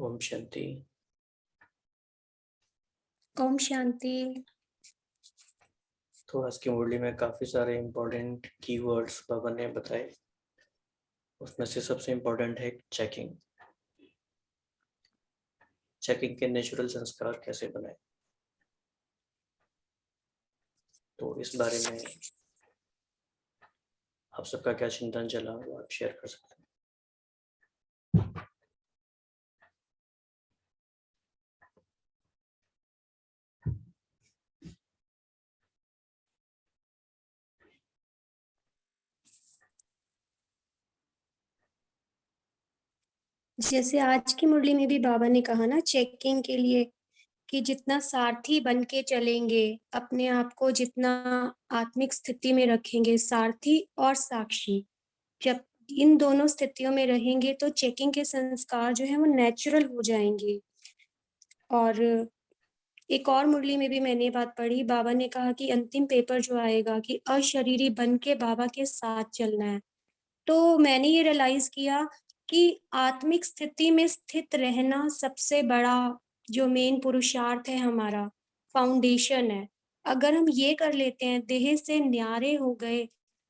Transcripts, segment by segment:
ओम शांति। ओम शांति। तो आज की मुरली में काफी सारे इम्पोर्टेंट कीवर्ड्स बाबा ने बताए। उसमें से सबसे इम्पोर्टेंट है चेकिंग। चेकिंग के नेचुरल संस्कार कैसे बनाए, तो इस बारे में आप सबका क्या चिंतन चला वो आप शेयर कर सकते हैं। जैसे आज की मुरली में भी बाबा ने कहा ना, चेकिंग के लिए कि जितना सारथी बन के चलेंगे, अपने आप को जितना आत्मिक स्थिति में रखेंगे, सारथी और साक्षी, जब इन दोनों स्थितियों में रहेंगे तो चेकिंग के संस्कार जो है वो नेचुरल हो जाएंगे। और एक और मुरली में भी मैंने ये बात पढ़ी, बाबा ने कहा कि अंतिम पेपर जो आएगा कि अशरीरी बन के बाबा के साथ चलना है। तो मैंने ये रियलाइज किया कि आत्मिक स्थिति में स्थित रहना सबसे बड़ा जो मेन पुरुषार्थ है, हमारा फाउंडेशन है। अगर हम ये कर लेते हैं, देह से न्यारे हो गए,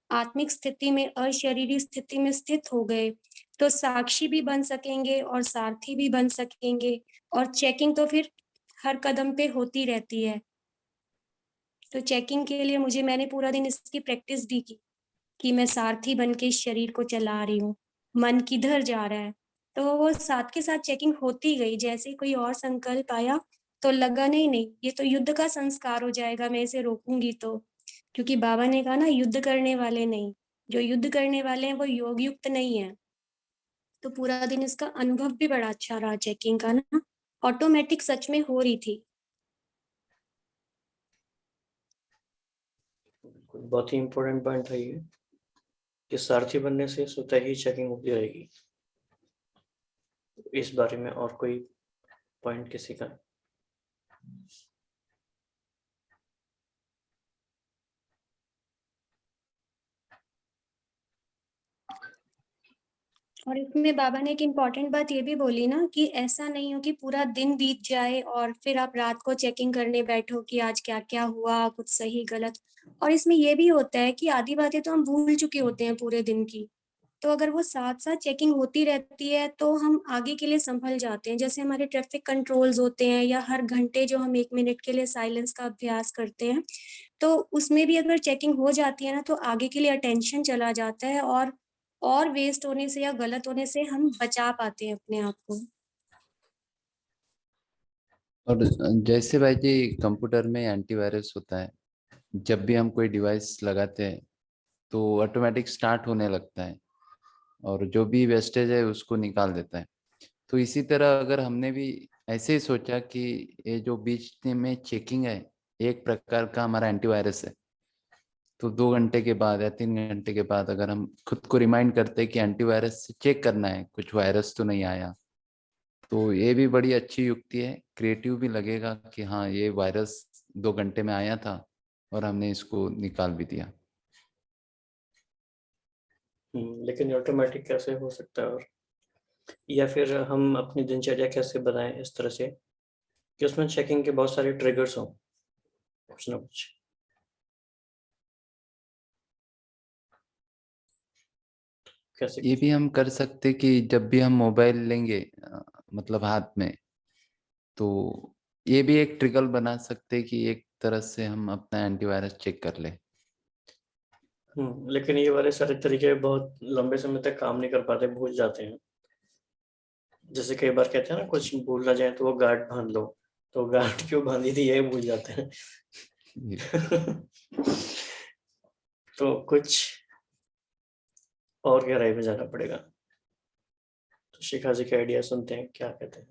आत्मिक स्थिति में, अशरीरी स्थिति में स्थित हो गए, तो साक्षी भी बन सकेंगे और सारथी भी बन सकेंगे। और चेकिंग तो फिर हर कदम पे होती रहती है। तो चेकिंग के लिए मैंने पूरा दिन इसकी प्रैक्टिस भी की कि मैं सारथी बन के इस शरीर को चला रही हूँ, मन किधर जा रहा है। तो वो साथ के साथ चेकिंग होती गई। जैसे ही कोई और संकल्प आया तो लगा नहीं, ये तो युद्ध का संस्कार हो जाएगा, मैं इसे रोकूंगी तो। क्योंकि बाबा ने कहा ना, युद्ध करने वाले नहीं, जो युद्ध करने वाले हैं वो योग युक्त नहीं है। तो पूरा दिन इसका अनुभव भी बड़ा अच्छा रहा चेकिंग का ना, ऑटोमेटिक सच में हो रही थी। बहुत ही इम्पोर्टेंट पॉइंट है ये कि सारथी बनने से स्वतः ही चेकिंग होती रहेगी। इस बारे में और कोई पॉइंट किसी का? और इसमें बाबा ने एक इम्पॉर्टेंट बात ये भी बोली ना कि ऐसा नहीं हो कि पूरा दिन बीत जाए और फिर आप रात को चेकिंग करने बैठो कि आज क्या क्या हुआ, कुछ सही गलत। और इसमें ये भी होता है कि आधी बातें तो हम भूल चुके होते हैं पूरे दिन की। तो अगर वो साथ साथ चेकिंग होती रहती है तो हम आगे के लिए संभल जाते हैं। जैसे हमारे ट्रैफिक कंट्रोल्स होते हैं, या हर घंटे जो हम 1 मिनट के लिए साइलेंस का अभ्यास करते हैं, तो उसमें भी अगर चेकिंग हो जाती है ना, तो आगे के लिए अटेंशन चला जाता है और वेस्ट होने से या गलत होने से हम बचा पाते हैं अपने आप को। और जैसे भाई जी कंप्यूटर में एंटीवायरस होता है, जब भी हम कोई डिवाइस लगाते हैं तो ऑटोमेटिक स्टार्ट होने लगता है और जो भी वेस्टेज है उसको निकाल देता है। तो इसी तरह अगर हमने भी ऐसे ही सोचा कि ये जो बीच में चेकिंग है एक प्रकार का हमारा एंटीवायरस है, तो 2 घंटे के बाद या 3 घंटे के बाद अगर हम खुद को रिमाइंड करते हैं कि एंटीवायरस से चेक करना है कुछ वायरस तो नहीं आया, तो ये भी बड़ी अच्छी युक्ति है। क्रिएटिव भी लगेगा कि हाँ ये वायरस 2 घंटे में आया था और हमने इसको निकाल भी दिया। लेकिन ऑटोमेटिक कैसे हो सकता है? और या फिर हम अपनी दिनचर्या कैसे बनाएं इस तरह से कि उसमें चेकिंग के बहुत सारे ट्रिगर्स हों, कुछ ना कुछ? कैसे? ये भी हम कर सकते कि जब भी हम मोबाइल लेंगे मतलब हाथ में, तो ये भी एक ट्रिगर बना सकते कि एक तरह से हम अपना एंटीवायरस चेक कर ले। लेकिन ये वाले सारे तरीके बहुत लंबे समय तक काम नहीं कर पाते, भूल जाते हैं। जैसे कई बार कहते हैं ना, कुछ भूल ना जाए तो वो गार्ड बांध लो, तो गार्ड क्यों बांधी थी ये भूल जाते हैं। तो कुछ और गहराई में जाना पड़ेगा। तो शिखा जी के आइडिया सुनते हैं, क्या कहते हैं?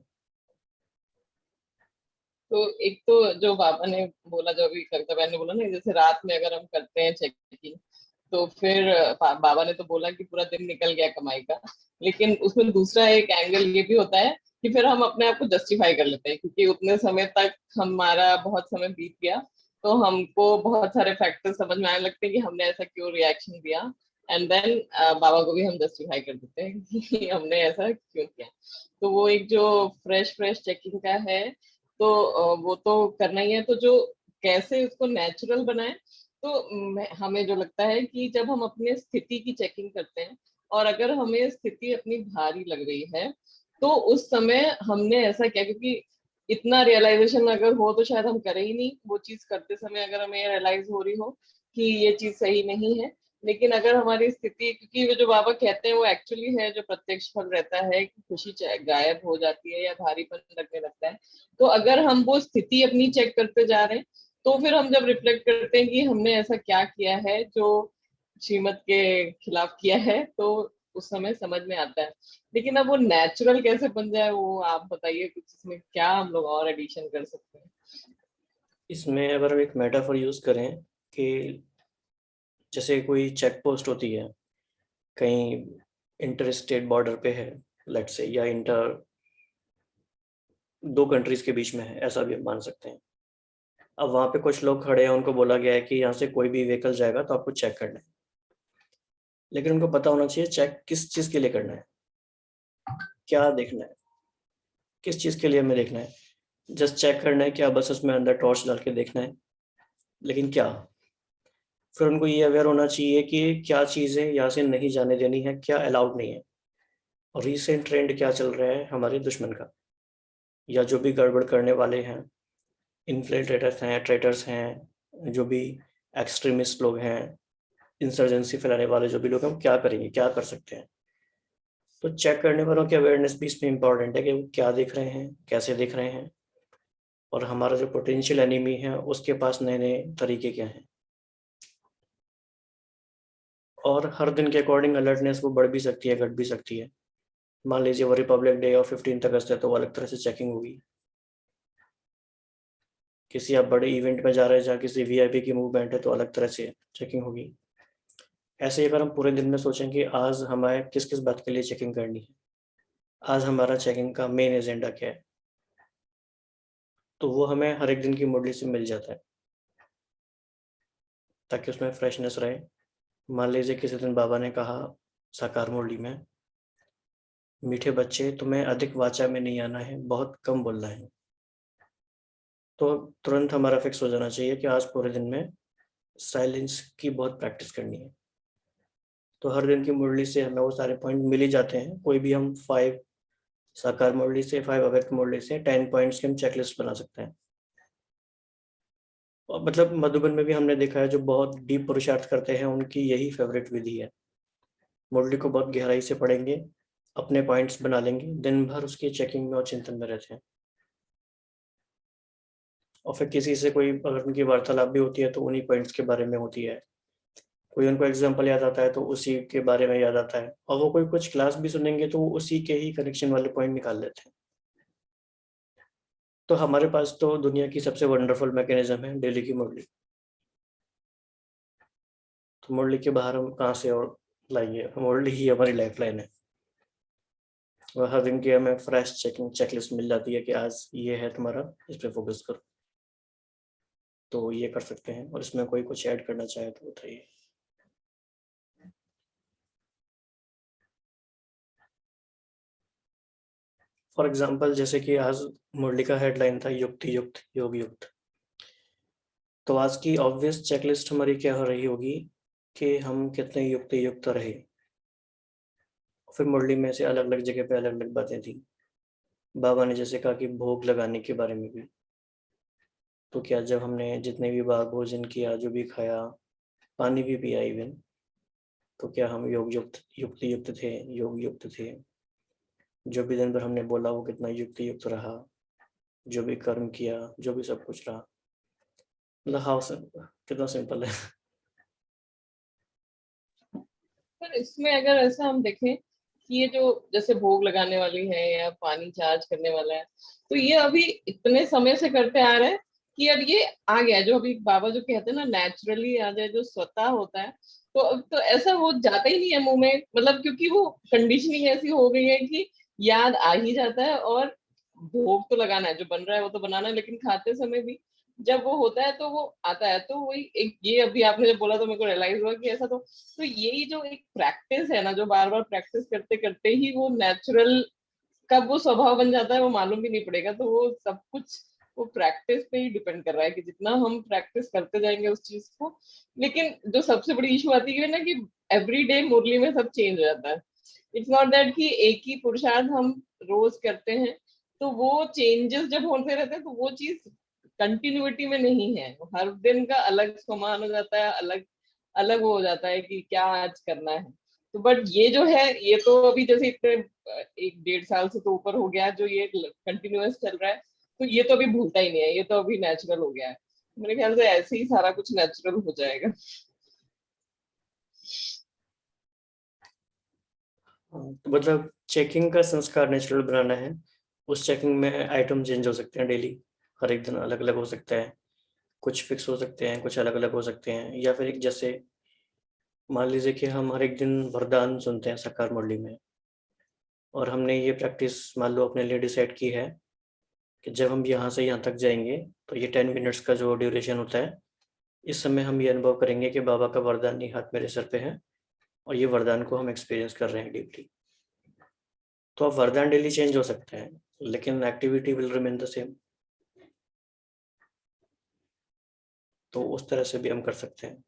तो एक तो जो बाबा ने बोला, जो अभी कविता बहन ने बोला ना, जैसे रात में अगर हम करते हैं चेकिंग, तो फिर बाबा ने तो बोला कि पूरा दिन निकल गया कमाई का। लेकिन उसमें दूसरा एक एंगल ये भी होता है कि फिर हम अपने आप को जस्टिफाई कर लेते हैं, क्योंकि उतने समय तक हमारा बहुत समय बीत गया, तो हमको बहुत सारे फैक्टर समझ में आने लगते हैं कि हमने ऐसा क्यों रिएक्शन दिया। एंड देन बाबा को भी हम जस्टिफाई कर देते हैं कि हमने ऐसा क्यों किया। तो वो एक जो फ्रेश चेकिंग का है, तो वो तो करना ही है। तो जो कैसे उसको नेचुरल बनाए, तो हमें जो लगता है कि जब हम अपने स्थिति की चेकिंग करते हैं और अगर हमें स्थिति अपनी भारी लग रही है, तो उस समय हमने ऐसा किया, क्योंकि इतना रियलाइजेशन अगर हो तो शायद हम करें ही नहीं वो चीज करते समय, अगर हमें रियलाइज हो रही हो कि ये चीज सही नहीं है। लेकिन अगर हमारी स्थिति, क्योंकि वो जो बाबा कहते हैं वो एक्चुअली है, जो प्रत्यक्ष फल रहता है कि खुशी गायब हो जाती है या भारीपन लगने लगता है। तो अगर हम वो स्थिति अपनी चेक करते जा रहे हैं, तो फिर हम जब रिफ्लेक्ट करते हैं कि हमने ऐसा क्या किया है जो श्रीमत के खिलाफ किया है, तो उस समय समझ में आता है। लेकिन अब वो नेचुरल कैसे बन जाए, वो आप बताइए कुछ, इसमें क्या हम लोग और एडिशन कर सकते हैं? इसमें अगर हम एक मेटाफर यूज करें कि जैसे कोई चेक पोस्ट होती है कहीं इंटर स्टेट बॉर्डर पे है, लेट्स से, या इंटर दो कंट्रीज के बीच में है, ऐसा भी हम मान सकते हैं। अब वहाँ पे कुछ लोग खड़े हैं, उनको बोला गया है कि यहाँ से कोई भी व्हीकल जाएगा तो आपको चेक करना है, लेकिन उनको पता होना चाहिए चेक किस चीज़ के लिए करना है, क्या देखना है, किस चीज़ के लिए हमें देखना है। जस्ट चेक करना है क्या, बस उसमें अंदर टॉर्च डाल के देखना है, लेकिन क्या? फिर उनको ये अवेयर होना चाहिए कि क्या चीज़ें यहाँ से नहीं जाने देनी है, क्या अलाउड नहीं है, और रिसेंट ट्रेंड क्या चल रहा है हमारे दुश्मन का, या जो भी गड़बड़ करने वाले हैं, इन्फ्लिल्ट्रेटर्स हैं, ट्रेटर्स हैं, जो भी एक्सट्रीमिस्ट लोग हैं, इंसर्जेंसी फैलाने वाले जो भी लोग हैं, वो क्या करेंगे, क्या कर सकते हैं। तो चेक करने वालों की अवेयरनेस भी इसमें इम्पॉर्टेंट है कि वो क्या देख रहे हैं, कैसे देख रहे हैं, और हमारा जो पोटेंशियल एनिमी है उसके पास नए नए तरीके क्या हैं। और हर दिन के अकॉर्डिंग अलर्टनेस वो बढ़ भी सकती है, घट भी सकती है। मान लीजिए वो रिपब्लिक डे और 15 अगस्त है तो वो अलग तरह से चेकिंग होगी। किसी आप बड़े इवेंट में जा रहे हैं जहाँ किसी वीआईपी की मूवमेंट है तो अलग तरह से चेकिंग होगी। ऐसे ही अगर हम पूरे दिन में सोचें कि आज हमें किस किस बात के लिए चेकिंग करनी है, आज हमारा चेकिंग का मेन एजेंडा क्या है, तो वो हमें हर एक दिन की मुरली से मिल जाता है ताकि उसमें फ्रेशनेस रहे। मान लीजिए किसी दिन बाबा ने कहा साकार मुरली में, मीठे बच्चे तुम्हें अधिक वाचा में नहीं आना है, बहुत कम बोलना है, तो तुरंत हमारा फिक्स हो जाना चाहिए कि आज पूरे दिन में साइलेंस की बहुत प्रैक्टिस करनी है। तो हर दिन की मुरली से हमें वो सारे पॉइंट मिल ही जाते हैं। कोई भी हम 5 साकार मुरली से, 5 अव्यक्त मुरली से 10 पॉइंट्स की हम चेकलिस्ट बना सकते हैं। और मतलब मधुबन में भी हमने देखा है जो बहुत डीप पुरुषार्थ करते हैं उनकी यही फेवरेट विधि है। मुरली को बहुत गहराई से पढ़ेंगे, अपने पॉइंट्स बना लेंगे, दिन भर उसकी चेकिंग में और चिंतन में रहते हैं। और फिर किसी से कोई अगर उनकी वार्तालाप भी होती है तो उन्हीं पॉइंट्स के बारे में होती है। कोई उनको एग्जाम्पल याद आता है तो उसी के बारे में याद आता है, और वो कोई कुछ क्लास भी सुनेंगे तो वो उसी के ही कनेक्शन वाले पॉइंट निकाल लेते हैं। तो हमारे पास तो दुनिया की सबसे वंडरफुल मैकेनिज्म है डेली की मुरली। तो मुरली के बाहर हम कहाँ से और लाएंगे, मुरली ही हमारी लाइफ लाइन है। और हर दिन की हमें फ्रेश चेकिंग चेकलिस्ट मिल जाती है कि आज ये है तुम्हारा, इस पर फोकस करो। तो ये कर सकते हैं, और इसमें कोई कुछ ऐड करना चाहे तो बताइए। फॉर एग्जाम्पल जैसे कि आज मुरली का हेडलाइन था युक्ति युक्त योग युक्त, तो आज की ऑब्वियस चेकलिस्ट हमारी क्या हो रही होगी कि हम कितने युक्ति युक्त रहे। फिर मुरली में से अलग अलग जगह पे अलग अलग बातें थी। बाबा ने जैसे कहा कि भोग लगाने के बारे में भी, तो क्या जब हमने जितने भी बार भोजन किया, जो भी खाया, पानी भी पिया इवन, तो क्या हम योग युक्त युक्ति युक्त थे, योग युक्त थे? जो भी दिन भर हमने बोला वो कितना युक्ति युक्त रहा, जो भी कर्म किया, जो भी सब कुछ रहा। मतलब हाउ कितना सिंपल है। पर इसमें अगर ऐसा हम देखें कि ये जो जैसे भोग लगाने वाली है या पानी चार्ज करने वाला है, तो ये अभी इतने समय से करते आ रहे हैं कि अब ये आ गया है, जो अभी बाबा जो कहते हैं ना नेचुरली आ जाए, जो स्वतः होता है। तो अब तो ऐसा वो जाता ही नहीं है मुंह में, मतलब क्योंकि वो कंडीशनिंग ऐसी हो गई है कि याद आ ही जाता है। और भोग तो लगाना है, जो बन रहा है वो तो बनाना है, लेकिन खाते समय भी जब वो होता है तो वो आता है। तो वही एक, ये अभी आपने जब बोला तो मेरे को रियलाइज हुआ कि ऐसा तो यही जो एक प्रैक्टिस है ना, जो बार बार प्रैक्टिस करते करते ही वो नेचुरल, कब वो स्वभाव बन जाता है वो मालूम भी नहीं पड़ेगा। तो वो सब कुछ वो प्रैक्टिस पे ही डिपेंड कर रहा है कि जितना हम प्रैक्टिस करते जाएंगे उस चीज को। लेकिन जो सबसे बड़ी इशू आती है ना कि एवरी डे मुरली में सब चेंज हो जाता है। इट्स नॉट दैट कि एक ही पुरुषार्थ हम रोज करते हैं तो वो चेंजेस जब होते रहते हैं तो वो चीज कंटिन्यूटी में नहीं है। हर दिन का अलग सामान हो जाता है, अलग अलग वो हो जाता है कि क्या आज करना है। तो बट ये जो है ये तो अभी जैसे इतने 1-1.5 साल से तो ऊपर हो गया जो ये कंटिन्यूअस चल रहा है, तो ये तो अभी भूलता ही नहीं है, ये तो अभी नेचुरल हो गया है। मेरे ख्याल से ऐसे ही सारा कुछ नेचुरल हो जाएगा। हाँ, तो मतलब चेकिंग का संस्कार नेचुरल बनाना है। उस चेकिंग में आइटम चेंज हो सकते हैं डेली, हर एक दिन अलग अलग हो सकता है, कुछ फिक्स हो सकते हैं, कुछ अलग अलग हो सकते हैं। या फिर एक जैसे मान लीजिए कि हम हर एक दिन वरदान सुनते हैं साकार मुरली में, और हमने ये प्रैक्टिस मान लो अपने लिए डिसाइड की है कि जब हम यहाँ से यहाँ तक जाएंगे तो ये 10 मिनट्स का जो ड्यूरेशन होता है, इस समय हम ये अनुभव करेंगे कि बाबा का वरदानी हाथ मेरे सर पे है और ये वरदान को हम एक्सपीरियंस कर रहे हैं डीपली। तो अब वरदान डेली चेंज हो सकते हैं लेकिन activity will remain the same. तो उस तरह से भी हम कर सकते हैं।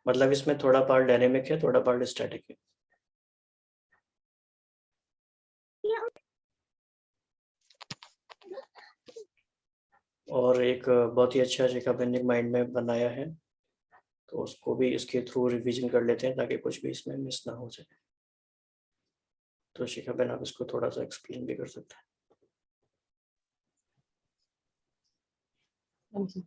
मतलब इसमें थोड़ा पार्ट डायनेमिक है, थोड़ा पार्ट स्टैटिक है। और एक बहुत ही अच्छा शिखा पेंडिंग माइंड में बनाया है, तो उसको भी इसके थ्रू रिवीजन कर लेते हैं ताकि कुछ भी इसमें मिस ना हो जाए। तो शिखा बहन आप इसको थोड़ा सा एक्सप्लेन भी कर सकते हैं। हाँ जी।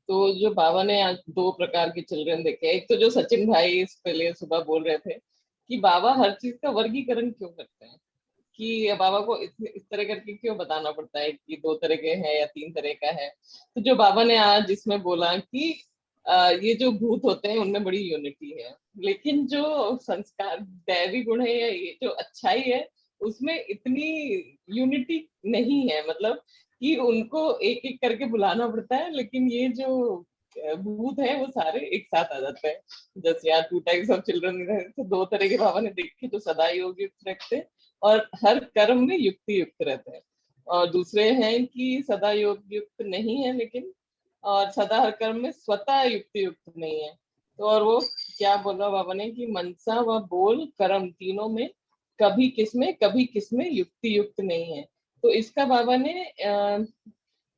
तो जो बाबा ने आज 2 प्रकार के चिल्ड्रन देखे, एक तो जो सचिन भाई इस पहले सुबह बोल रहे थे कि बाबा हर चीज का वर्गीकरण क्यों करते हैं, कि बाबा को इस तरह करके क्यों बताना पड़ता है कि 2 तरह के हैं या 3 तरह का है। तो जो बाबा ने आज इसमें बोला कि ये जो भूत होते हैं उनमें बड़ी यूनिटी है, लेकिन जो संस्कार दैवी गुण है या ये जो अच्छाई है उसमें इतनी यूनिटी नहीं है। मतलब कि उनको एक एक करके बुलाना पड़ता है, लेकिन ये जो भूत है वो सारे एक साथ आ जाते हैं। जैसे यहाँ 2 टाइप्स ऑफ चिल्ड्रन, तो 2 तरह के बाबा ने देखे, जो सदा योग युक्त रखते हैं और हर कर्म में युक्ति युक्त रहते हैं, और दूसरे हैं कि सदा योग युक्त नहीं है लेकिन, और सदा हर कर्म में स्वतः युक्ति युक्त नहीं है। तो और वो क्या बोला बाबा ने कि मनसा व बोल कर्म तीनों में कभी किसमें युक्ति युक्त नहीं है। तो इसका बाबा ने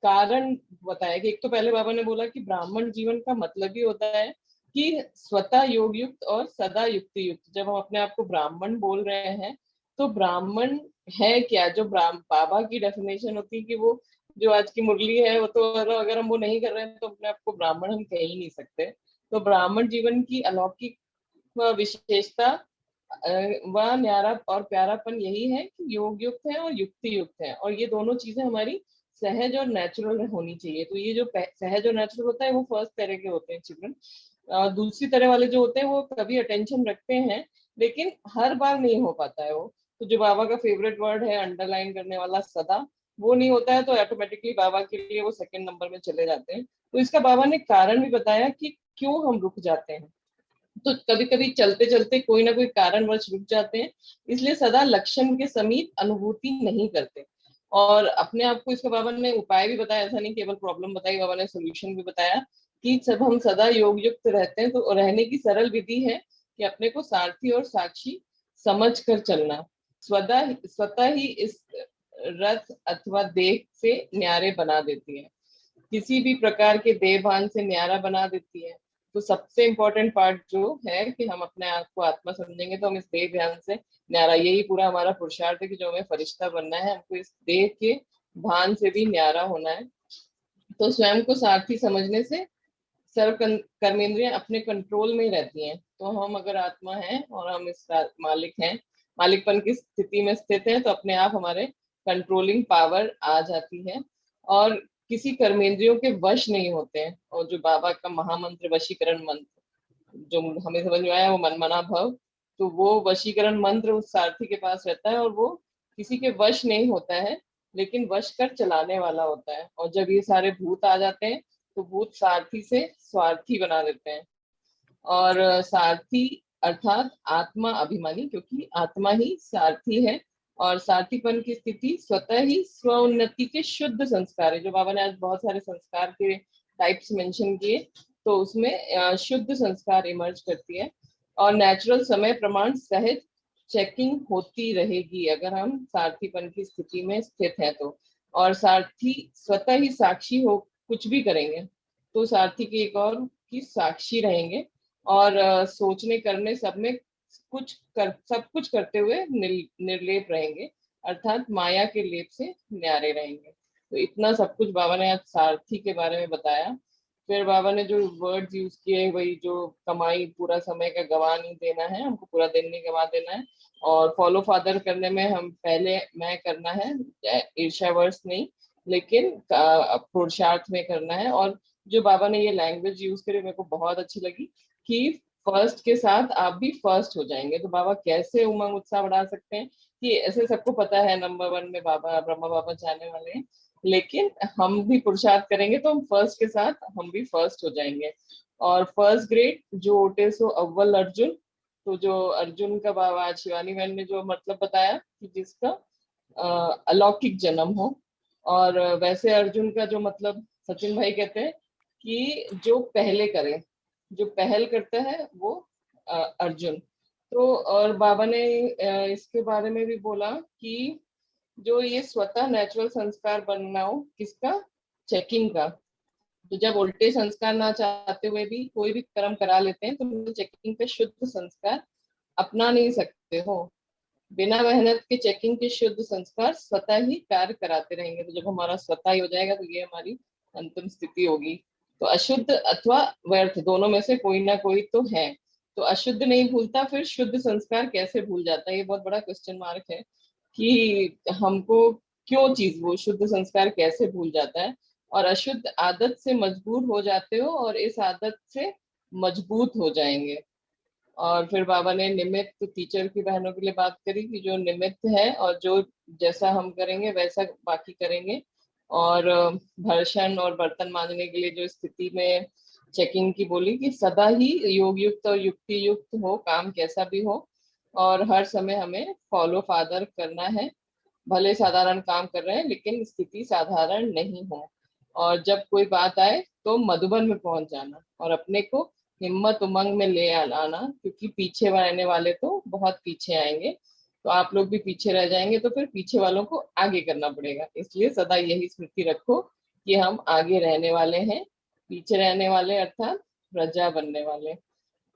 कारण बताया कि एक तो पहले बाबा ने बोला कि ब्राह्मण जीवन का मतलब ही होता है कि स्वतः योग युक्त और सदा युक्ति युक्त। जब हम अपने आप को ब्राह्मण बोल रहे हैं तो ब्राह्मण है क्या, जो बाबा की डेफिनेशन होती है कि वो जो आज की मुरली है वो तो अगर हम वो नहीं कर रहे हैं तो अपने आप को ब्राह्मण हम कह ही नहीं सकते। तो ब्राह्मण जीवन की अलौकिक विशेषता वह न्यारा और प्यारापन यही है कि योग युक्त है और युक्ति युक्त है, और ये दोनों चीजें हमारी सहज और नेचुरल होनी चाहिए। तो ये जो सहज और नेचुरल होता है वो फर्स्ट तरह के होते हैं चिल्ड्रन। दूसरी तरह वाले जो होते हैं वो कभी अटेंशन रखते हैं लेकिन हर बार नहीं हो पाता है वो। तो जो बाबा का फेवरेट वर्ड है अंडरलाइन करने वाला सदा, वो नहीं होता है तो ऑटोमेटिकली बाबा के लिए वो सेकंड नंबर में चले जाते हैं। तो इसका बाबा ने कारण भी बताया कि क्यों हम रुक जाते हैं। तो कभी कभी चलते चलते कोई ना कोई कारणवश रुक जाते हैं, इसलिए सदा लक्षण के समीप अनुभूति नहीं करते। और अपने आप को इसका बाबा ने उपाय भी बताया, ऐसा नहीं केवल प्रॉब्लम बताई, बाबा ने सोल्यूशन भी बताया कि जब हम सदा योग युक्त रहते हैं तो रहने की सरल विधि है कि अपने को सारथी और साक्षी समझ कर चलना स्वतः ही इस रथ अथवा देह से न्यारे बना देती है, किसी भी प्रकार के देह भान से न्यारा बना देती है। तो सबसे इम्पोर्टेंट पार्ट जो है कि हम अपने आप को आत्मा समझेंगे तो हम इस देह ध्यान से न्यारा, यही पूरा हमारा पुरुषार्थ है कि जो हमें फरिश्ता बनना है हमको इस देह के भान से भी न्यारा होना है। तो स्वयं को सारथी समझने से सर्व कर्मेंद्रियां अपने कंट्रोल में ही रहती हैं। तो हम अगर आत्मा हैं और हम इस मालिक हैं, मालिकपन की स्थिति में स्थित हैं, तो अपने आप हमारे कंट्रोलिंग पावर आ जाती है और किसी कर्मेंद्रियों के वश नहीं होते हैं। और जो बाबा का महामंत्र वशीकरण मंत्र जो हमें समझ में आया वो मनमना भव, तो वो वशीकरण मंत्र उस सारथी के पास रहता है और वो किसी के वश नहीं होता है लेकिन वश कर चलाने वाला होता है। और जब ये सारे भूत आ जाते हैं तो भूत सारथी से स्वार्थी बना देते हैं। और सारथी अर्थात आत्मा अभिमानी, क्योंकि आत्मा ही सारथी है। और सारथीपन की स्थिति स्वतः ही स्व उन्नति के शुद्ध संस्कार है। जो बाबा ने आज बहुत सारे संस्कार के टाइप्स मेंशन किए, तो उसमें शुद्ध संस्कार इमर्ज करती है। और नेचुरल समय प्रमाण सहज चेकिंग होती रहेगी अगर हम सारथीपन की स्थिति में स्थित हैं तो। और सारथी स्वतः ही साक्षी हो, कुछ भी करेंगे तो सारथी की एक और की साक्षी रहेंगे। और सोचने करने सब में सब कुछ करते हुए निर्लेप रहेंगे, अर्थात माया के लेप से न्यारे रहेंगे। तो इतना सब कुछ बाबा ने आज सारथी के बारे में बताया। फिर बाबा ने जो वर्ड्स यूज किए, वही जो कमाई पूरा समय का गवा नहीं देना है, हमको पूरा दिन नहीं गवा देना है। और फॉलो फादर करने में हम पहले मैं करना है, ईर्ष्यावर्ष नहीं, लेकिन पुरुषार्थ में करना है। और जो बाबा ने ये लैंग्वेज यूज करी मेरे को बहुत अच्छी लगी कि फर्स्ट के साथ आप भी फर्स्ट हो जाएंगे। तो बाबा कैसे उमंग उत्साह बढ़ा सकते हैं कि ऐसे सबको पता है नंबर 1 में बाबा ब्रह्मा बाबा जाने वाले हैं, लेकिन हम भी पुरुषार्थ करेंगे तो हम फर्स्ट के साथ हम भी फर्स्ट हो जाएंगे। और फर्स्ट ग्रेड जो ओटे सो अव्वल अर्जुन, तो जो अर्जुन का बाबा आज शिवानी बहन ने जो मतलब बताया कि जिसका अलौकिक जन्म हो। और वैसे अर्जुन का जो मतलब सचिन भाई कहते हैं कि जो पहले करे, जो पहल करता है वो अर्जुन। तो और बाबा ने इसके बारे में भी बोला कि जो ये स्वतः नेचुरल संस्कार बनना हो किसका, चेकिंग का। तो जब उल्टे संस्कार ना चाहते हुए भी कोई भी कर्म करा लेते हैं तो चेकिंग पे शुद्ध संस्कार अपना नहीं सकते हो। बिना मेहनत के चेकिंग के शुद्ध संस्कार स्वतः ही कार्य कराते रहेंगे। तो जब हमारा स्वतः ही हो जाएगा तो ये हमारी अंतिम स्थिति होगी। तो अशुद्ध अथवा व्यर्थ दोनों में से कोई ना कोई तो है। तो अशुद्ध नहीं भूलता, फिर शुद्ध संस्कार कैसे भूल जाता है, ये बहुत बड़ा क्वेश्चन मार्क है कि हमको क्यों चीज वो शुद्ध संस्कार कैसे भूल जाता है। और अशुद्ध आदत से मजबूर हो जाते हो और इस आदत से मजबूत हो जाएंगे। और फिर बाबा ने निमित्त टीचर की बहनों के लिए बात करी कि जो निमित्त है और जो जैसा हम करेंगे वैसा बाकी करेंगे। और भर्षण और बर्तन मांजने के लिए जो स्थिति में चेकिंग की बोली कि सदा ही योग युक्त और युक्ति युक्त हो, काम कैसा भी हो, और हर समय हमें फॉलो फादर करना है। भले साधारण काम कर रहे हैं लेकिन स्थिति साधारण नहीं हो। और जब कोई बात आए तो मधुबन में पहुंच जाना और अपने को हिम्मत उमंग में ले आना, क्योंकि पीछे रहने वाले तो बहुत पीछे आएंगे। तो आप लोग भी पीछे रह जाएंगे तो फिर पीछे वालों को आगे करना पड़ेगा। इसलिए सदा यही स्मृति रखो कि हम आगे रहने वाले हैं, पीछे रहने वाले अर्थात प्रजा बनने वाले।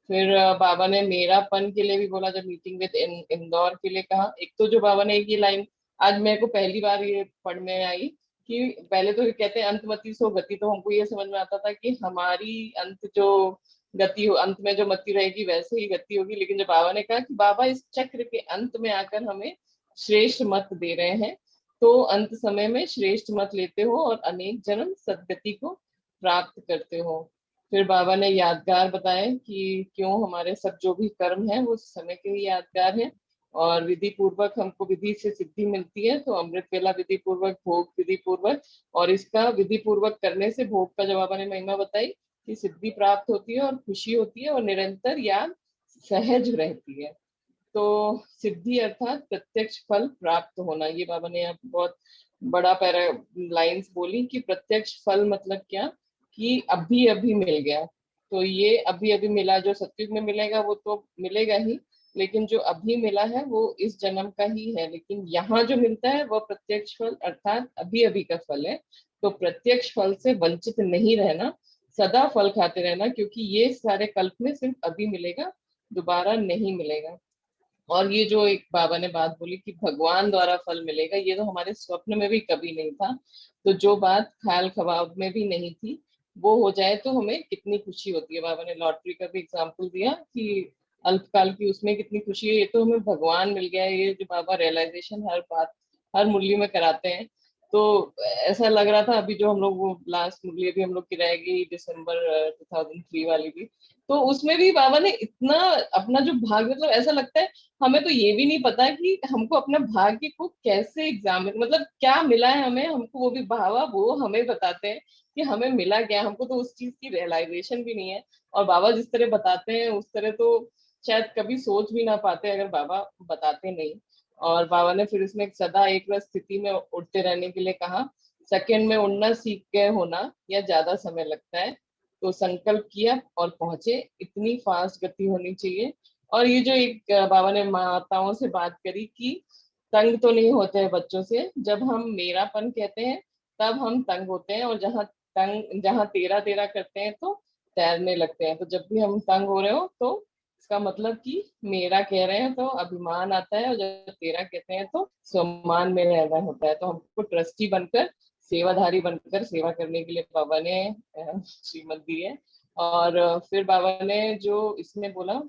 फिर बाबा ने मेरापन के लिए भी बोला जब मीटिंग विद इंदौर के लिए कहा। एक तो जो बाबा ने एक ये लाइन आज मेरे को पहली बार ये पढ़ में आई कि पहले तो कहते हैं अंतमति सो गति, तो हमको ये समझ में आता था कि हमारी अंत जो गति हो, अंत में जो मति रहेगी वैसे ही गति होगी। लेकिन जब बाबा ने कहा कि बाबा इस चक्र के अंत में आकर हमें श्रेष्ठ मत दे रहे हैं, तो अंत समय में श्रेष्ठ मत लेते हो और अनेक जन्म सदगति को प्राप्त करते हो। फिर बाबा ने यादगार बताए कि क्यों हमारे सब जो भी कर्म है वो समय के ही यादगार है। और विधि पूर्वक हमको विधि से सिद्धि मिलती है, तो अमृत वेला विधि पूर्वक, भोग विधि पूर्वक, और इसका विधि पूर्वक करने से भोग का जो बाबा ने महिमा बताई कि सिद्धि प्राप्त होती है और खुशी होती है और निरंतर याद सहज रहती है। तो सिद्धि अर्थात प्रत्यक्ष फल प्राप्त होना, ये बाबा ने यहाँ बहुत बड़ा पैरा लाइंस बोली कि प्रत्यक्ष फल मतलब क्या, कि अभी अभी मिल गया। तो ये अभी अभी मिला जो सत्युग में मिलेगा वो तो मिलेगा ही, लेकिन जो अभी मिला है वो इस जन्म का ही है। लेकिन यहाँ जो मिलता है वो प्रत्यक्ष फल अर्थात अभी अभी का फल है। तो प्रत्यक्ष फल से वंचित नहीं रहना, सदा फल खाते रहना, क्योंकि ये सारे कल्प में सिर्फ अभी मिलेगा, दोबारा नहीं मिलेगा। और ये जो एक बाबा ने बात बोली कि भगवान द्वारा फल मिलेगा, ये तो हमारे स्वप्न में भी कभी नहीं था। तो जो बात ख्याल ख्वाब में भी नहीं थी वो हो जाए तो हमें कितनी खुशी होती है। बाबा ने लॉटरी का भी एग्जाम्पल दिया कि अल्पकाल की उसमें कितनी खुशी है, ये तो हमें भगवान मिल गया है। ये जो बाबा रियलाइजेशन हर बात हर मुरली में कराते हैं, तो ऐसा लग रहा था, अभी जो हम लोग वो लास्ट मुरली अभी हम लोग की रहेगी दिसंबर 2003 वाली भी, तो उसमें भी बाबा ने इतना अपना जो भाग्य, मतलब ऐसा लगता है हमें तो ये भी नहीं पता कि हमको अपना भाग्य को कैसे एग्जामिन, मतलब क्या मिला है हमें, हमको वो भी बाबा वो हमें बताते हैं कि हमें मिला क्या, हमको तो उस चीज की रियलाइजेशन भी नहीं है। और बाबा जिस तरह बताते हैं उस तरह तो शायद कभी सोच भी ना पाते अगर बाबा बताते नहीं। और बाबा ने फिर इसमें सदा एक स्थिति में उड़ते रहने के लिए कहा, सेकंड में उड़ना सीख गए होना या ज्यादा समय लगता है, तो संकल्प किया और पहुंचे, इतनी फास्ट गति होनी चाहिए। और ये जो एक बाबा ने माताओं से बात करी कि तंग तो नहीं होते हैं बच्चों से, जब हम मेरापन कहते हैं तब हम तंग होते हैं, और जहाँ तेरा तेरा करते हैं तो तैरने लगते हैं। तो जब भी हम तंग हो रहे हो तो इसका मतलब कि मेरा कह रहे हैं तो अभिमान आता है, और जब तेरा कहते हैं तो सम्मान में रहना होता है। तो हमको ट्रस्टी बनकर, सेवाधारी बनकर सेवा करने के लिए बाबा ने श्रीमत दी है। और फिर बाबा ने जो इसमें बोला,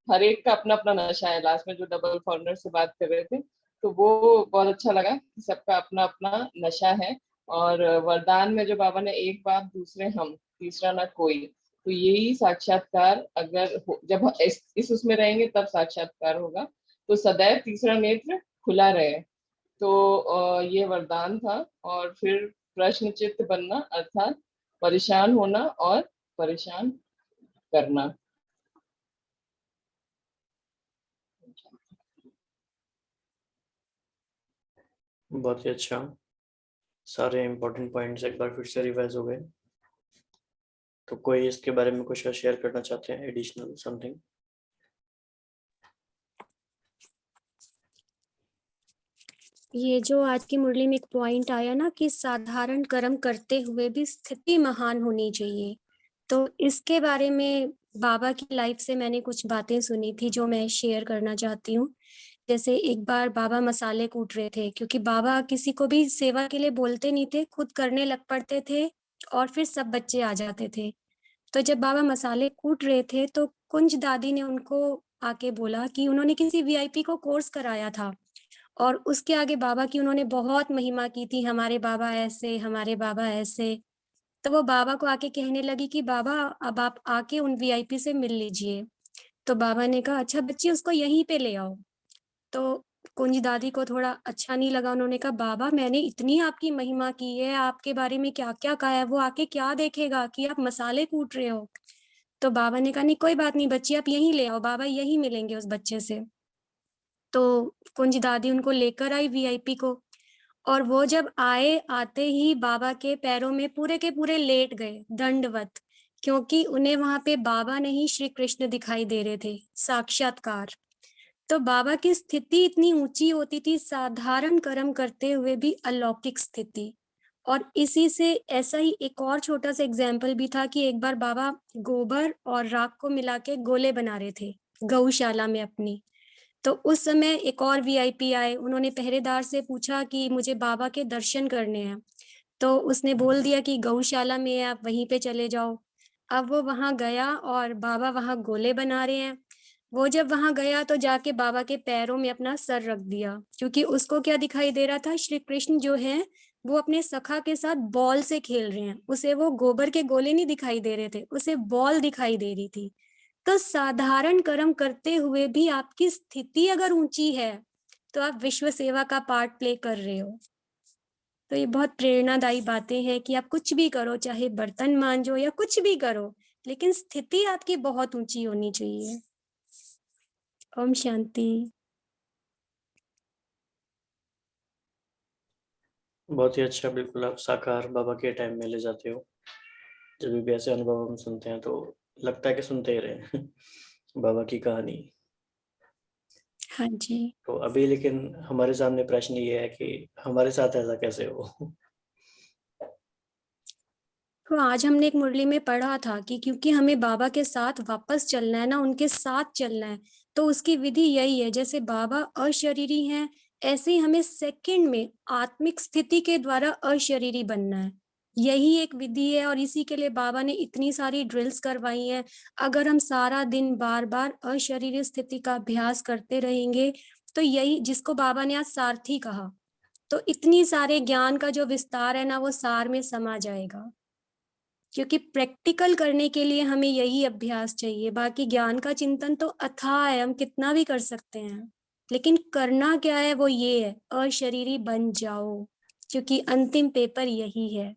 हर एक का अपना अपना नशा है, लास्ट में जो डबल फॉरनर से बात कर रहे थे, तो वो बहुत अच्छा लगा कि सबका अपना अपना नशा है। और वरदान में जो बाबा ने एक बाप दूसरे हम तीसरा ना कोई, तो यही साक्षात्कार अगर जब इस उसमें रहेंगे तब साक्षात्कार होगा। तो सदैव तीसरा नेत्र खुला रहे, तो ये वरदान था। और फिर प्रश्न चित्त बनना अर्थात परेशान होना और परेशान करना। बहुत ही अच्छा, सारे इम्पोर्टेंट पॉइंट्स एक बार फिर से रिवाइज हो गए। तो कोई इसके बारे में कुछ शेयर करना चाहते हैं, एडिशनल समथिंग? ये जो आज की मुरली में एक पॉइंट आया ना कि साधारण कर्म करते हुए भी स्थिति महान होनी चाहिए, तो इसके बारे में बाबा की लाइफ से मैंने कुछ बातें सुनी थी जो मैं शेयर करना चाहती हूँ। जैसे एक बार बाबा मसाले कूट रहे थे, क्योंकि बाबा किसी को भी सेवा के लिए बोलते नहीं थे, खुद करने लग पड़ते थे और फिर सब बच्चे आ जाते थे। तो जब बाबा मसाले कूट रहे थे तो कुंज दादी ने उनको आके बोला कि उन्होंने किसी वीआईपी को कोर्स कराया था और उसके आगे बाबा की उन्होंने बहुत महिमा की थी, हमारे बाबा ऐसे, हमारे बाबा ऐसे। तो वो बाबा को आके कहने लगी कि बाबा अब आप आके उन वीआईपी से मिल लीजिए। तो बाबा ने कहा अच्छा बच्ची उसको यहीं पे ले आओ। तो कुंज दादी को थोड़ा अच्छा नहीं लगा, उन्होंने कहा बाबा मैंने इतनी आपकी महिमा की है, आपके बारे में क्या-क्या कहा है, वो आके क्या देखेगा कि आप मसाले कूट रहे हो। तो बाबा ने कहा नहीं कोई बात नहीं बच्ची आप यहीं ले आओ, बाबा यहीं मिलेंगे उस बच्चे से। तो कुंज दादी उनको लेकर आई वीआईपी को और वो जब आए, आते ही बाबा के पैरों में पूरे के पूरे लेट गए दंडवत, क्योंकि उन्हें वहाँ पे बाबा नहीं श्री कृष्ण दिखाई दे रहे थे, साक्षात्कार। तो बाबा की स्थिति इतनी ऊंची होती थी, साधारण कर्म करते हुए भी अलौकिक स्थिति। और इसी से ऐसा ही एक और छोटा सा एग्जाम्पल भी था कि एक बार बाबा गोबर और राख को मिला के गोले बना रहे थे गौशाला में अपनी। तो उस समय एक और वीआईपी आए, उन्होंने पहरेदार से पूछा कि मुझे बाबा के दर्शन करने हैं। तो उसने बोल दिया कि गौशाला में है, आप वहीं पे चले जाओ। अब वो वहां गया और बाबा वहां गोले बना रहे हैं। वो जब वहां गया तो जाके बाबा के पैरों में अपना सर रख दिया, क्योंकि उसको क्या दिखाई दे रहा था, श्री कृष्ण जो है वो अपने सखा के साथ बॉल से खेल रहे हैं, उसे वो गोबर के गोले नहीं दिखाई दे रहे थे, उसे बॉल दिखाई दे रही थी। तो साधारण कर्म करते हुए भी आपकी स्थिति अगर ऊंची है तो आप विश्व सेवा का पार्ट प्ले कर रहे हो। तो ये बहुत प्रेरणादायी बातें हैं कि आप कुछ भी करो, चाहे बर्तन मांजो या कुछ भी करो, लेकिन स्थिति आपकी बहुत ऊंची होनी चाहिए। ओम शांति। बहुत ही अच्छा, बिल्कुल आप साकार बाबा के टाइम में ले जाते हो। जब भी ऐसे अनुभव हम सुनते हैं तो लगता है कि सुनते ही रहे बाबा की कहानी। हाँ जी। तो अभी लेकिन हमारे सामने प्रश्न ये है कि हमारे साथ ऐसा कैसे हो तो आज हमने एक मुरली में पढ़ा था कि क्योंकि हमें बाबा के साथ वापस चलना है ना, उनके साथ चलना है, तो उसकी विधि यही है, जैसे बाबा अशरीरी हैं ऐसे ही हमें सेकंड में आत्मिक स्थिति के द्वारा अशरीरी बनना है। यही एक विधि है और इसी के लिए बाबा ने इतनी सारी ड्रिल्स करवाई हैं। अगर हम सारा दिन बार बार अशरीरी स्थिति का अभ्यास करते रहेंगे तो यही जिसको बाबा ने आज सारथी कहा, तो इतनी सारे ज्ञान का जो विस्तार है ना, वो सार में समा जाएगा। क्योंकि प्रैक्टिकल करने के लिए हमें यही अभ्यास चाहिए। बाकी ज्ञान का चिंतन तो अथाह है, हम कितना भी कर सकते हैं, लेकिन करना क्या है वो ये है, अशरीरी बन जाओ, क्योंकि अंतिम पेपर यही है।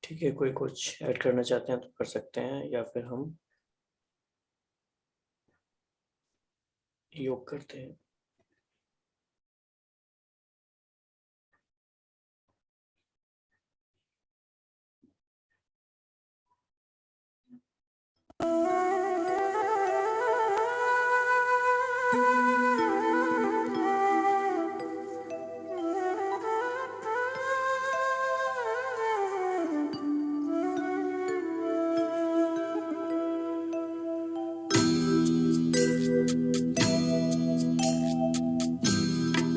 ठीक है, कोई कुछ ऐड करना चाहते हैं तो कर सकते हैं, या फिर हम योग करते हैं।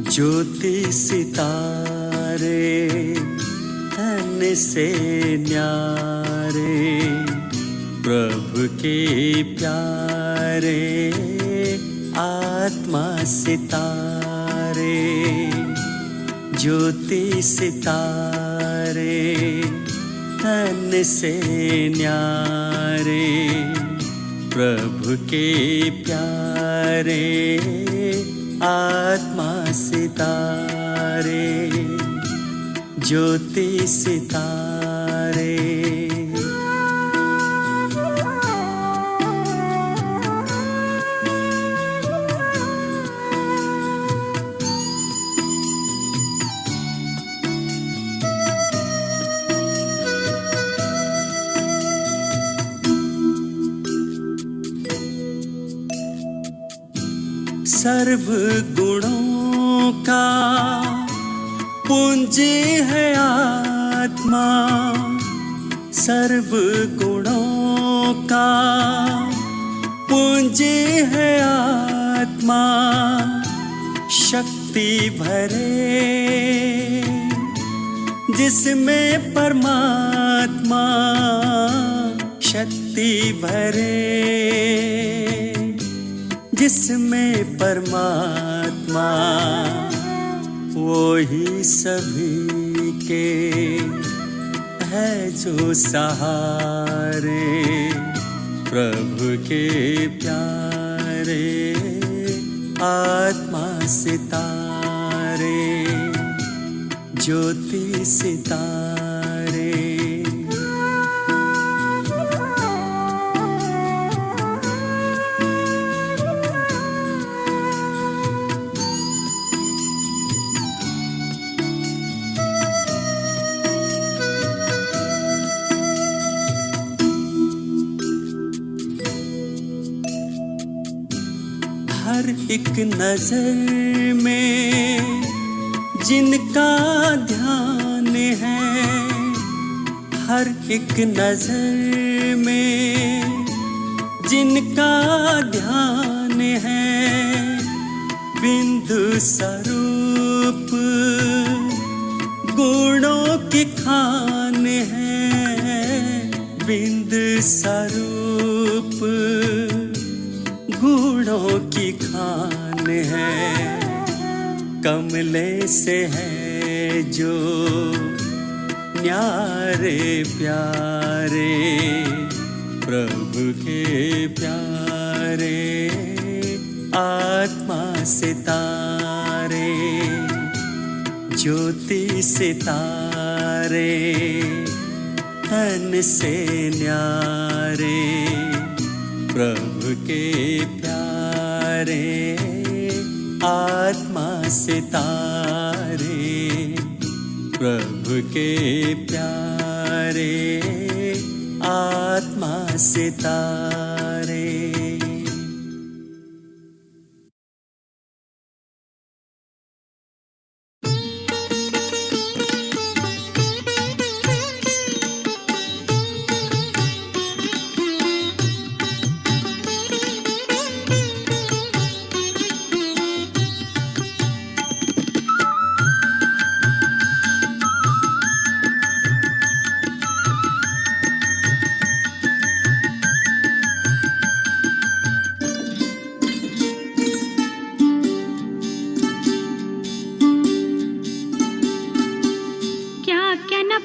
ज्योति सितारे तन से न्यारे, प्रभु के प्यारे आत्मा सितारे। ज्योति सितारे तन से न्यारे, प्रभु के प्यारे आत्मा सितारे। ज्योति सितारे। सर्व गुणों का पुंज है आत्मा, सर्व गुणों का पुंज है आत्मा। शक्ति भरे जिसमें परमात्मा, शक्ति भरे जिसमें परमात्मा। वो ही सभी के है जो सहारे, प्रभु के प्यारे आत्मा सितारे। ज्योति सितारे। हर एक नजर में जिनका ध्यान है, हर एक नजर में जिनका ध्यान है। बिंदु स्वरूप गुणों की खान है, बिंदु स्वरूप गुणों की खान है। कमले से है जो न्यारे प्यारे, प्रभु के प्यारे आत्मा सितारे। ज्योति सितारे तन से न्यारे, प्रभु के प्यारे आत्मा सितारे। प्रभु के प्यारे आत्मा सितारे।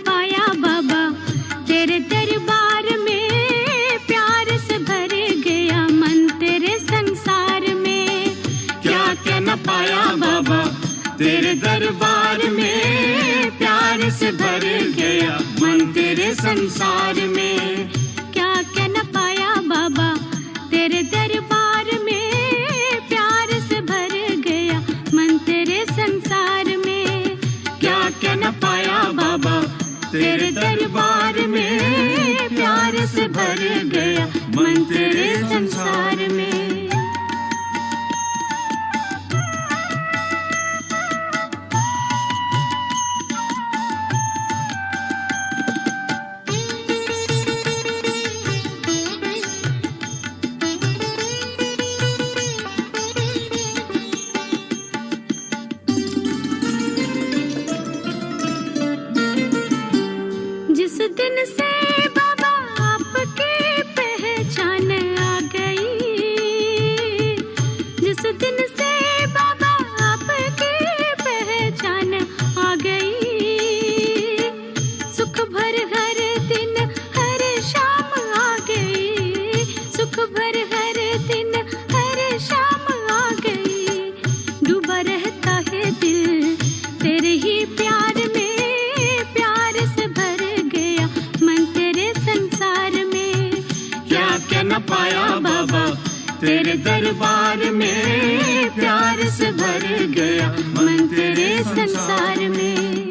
पाया बाबा तेरे दरबार में, प्यार से भर गया मन तेरे संसार में। क्या क्या न पाया बाबा तेरे दरबार में, प्यार से भर गया मन तेरे संसार में। क्या क्या न पाया बाबा तेरे दरबार में, प्यार से भर गया मन तेरे संसार में। क्या क्या न पाया बाबा तेरे दरबार में, प्यार से भर गया मन तेरे संसार में। जिस दिन से बाबा आपकी पहचान आ गई, जिस दिन से बाबा आपकी पहचान आ गई, सुख भर हर दिन हर शाम आ गई, सुख भर हर दिन हर शाम आ गई। डूबा रहता है दिल तेरे ही प्यार में, प्यार से भर गया मन तेरे संसार में। क्या क्या न पाया बाबा तेरे दरबार में, प्यार से भर गया मन तेरे संसार में।